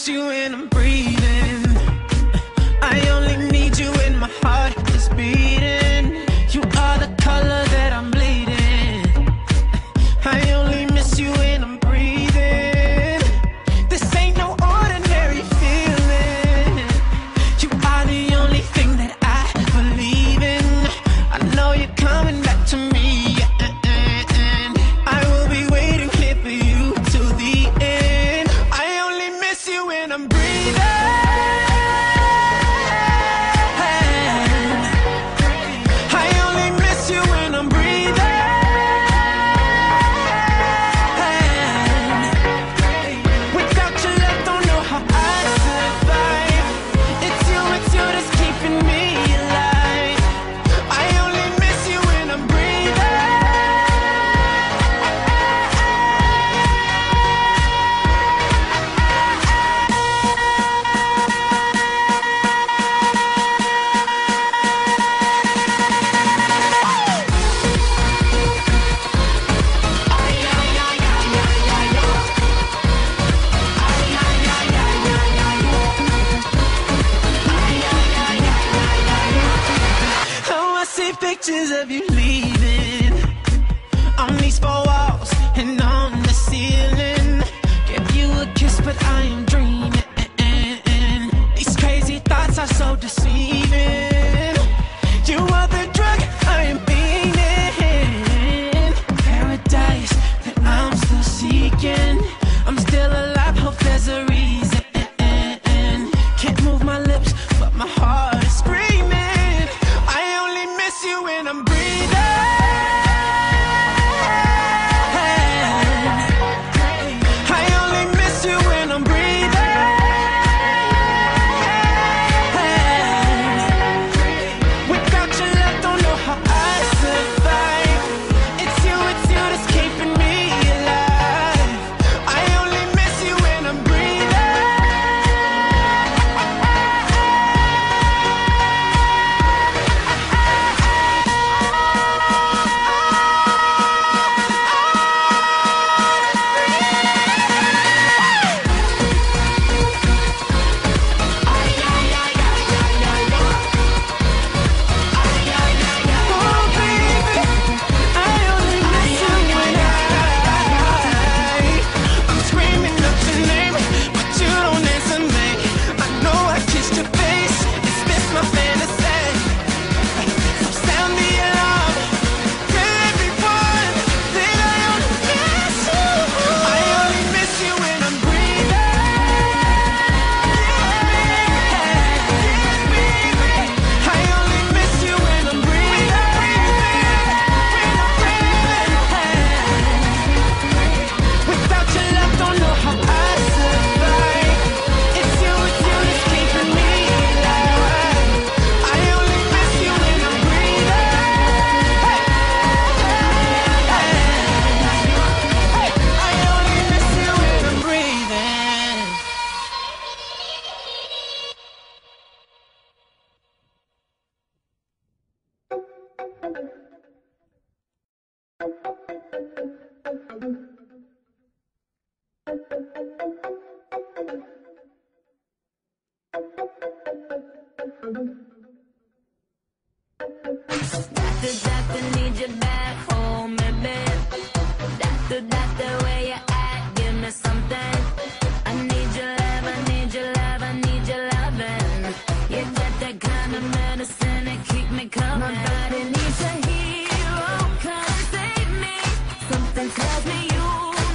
miss you when I'm breathing. I only need you when my heart is beating. You are the color that I'm bleeding. I only miss you when I'm breathing. This ain't no ordinary feeling. You are the only thing that I believe in. I know you're coming back to me, and I will be waiting here for you till the end. I only miss you when I'm breathing. I only miss you when I'm breathing. Without your love, don't know how I survive. It's you that's keeping me alive. I only miss you when I'm breathing. Oh, I see pictures of you leaving on these four walls and on the ceiling. Give you a kiss, but I am dreaming. These crazy thoughts are so deceiving. You are the drug I am feeling. Paradise that I'm still seeking. I'm still alive, hope there's a reason. Can't move my lips, but my heart is screaming. I only miss you when I'm breathing. I only miss you when I'm breathing. Without your love, don't know how I survive. It's you that's keeping me alive. I only miss you when I'm breathing. Oh, baby, I only miss you when I'm screaming up your name, but you don't answer me. I know I kissed your face. Is this my fantasy? So sound the alarm. Tell everyone that I only miss you. I only miss you when I'm breathing. I only miss you when I'm breathing. Without your love, don't know how I survive. It's you that's keeping me alive. I only miss you when I'm breathing. I only miss you when I'm breathing. Doctor, need you back home, baby. Doctor, where you at? Give me something. I need your love, I need your love, I need your loving. You got that kind of medicine that keep me coming. My body needs a hero, come save me. Something tells me you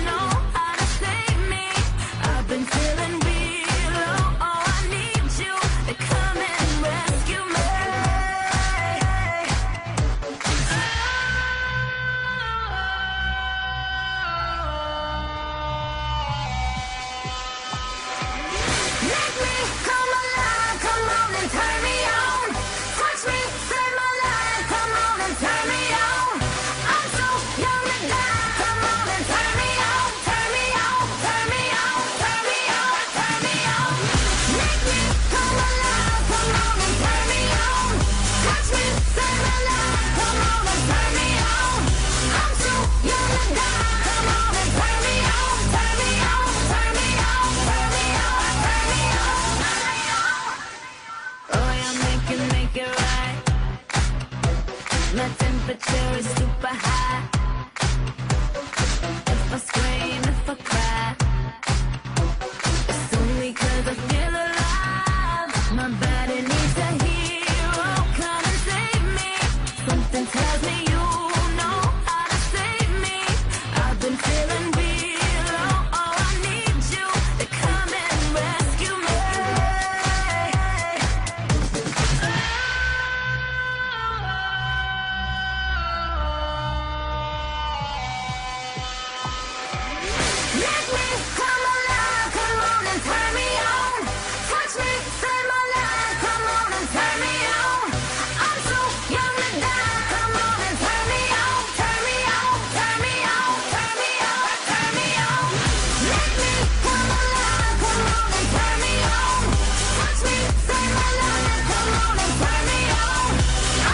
know how to save me. I've been feeling real low, oh, I need you to come and rescue me. temperature is super high. If I scream, if I cry, it's only 'cause I feel alive. My body needs a hero, come and save me. Something tells me you know how to save me. I've been feeling real low, oh I need you to come and rescue me. Make me come alive, come on and turn me on. Touch me, save my life, come on and turn me on. I'm too young to die, come on and turn me on. Turn me on, turn me on, turn me on, turn me on. Make me come alive, come on and turn me on. Touch me, save my life, come on and turn me on.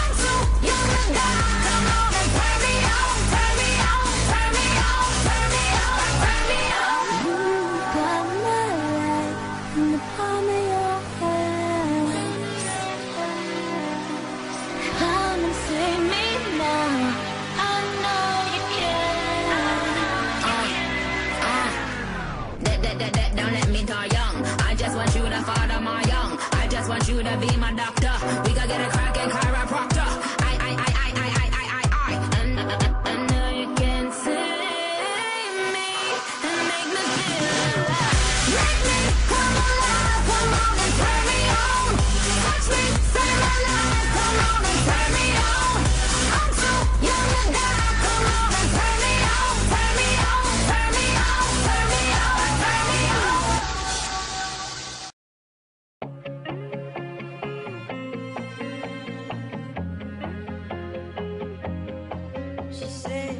I'm too young to die, come on and turn me on. Turn me on, turn me on, turn me on, turn me on. You got my life in the palm of your hands. Come and save me now. I know you can. Don't let me die young. I just want you to father my young. I just want you to be my doctor. We gotta get a cracking chiropractor. I know you can save me and make me feel alive. Make me come alive, come on and turn me on. Touch me, save my life, come on and turn me on. I'm too young to die, come on and turn me on. Turn me on, turn me on, turn me on, turn me on. She said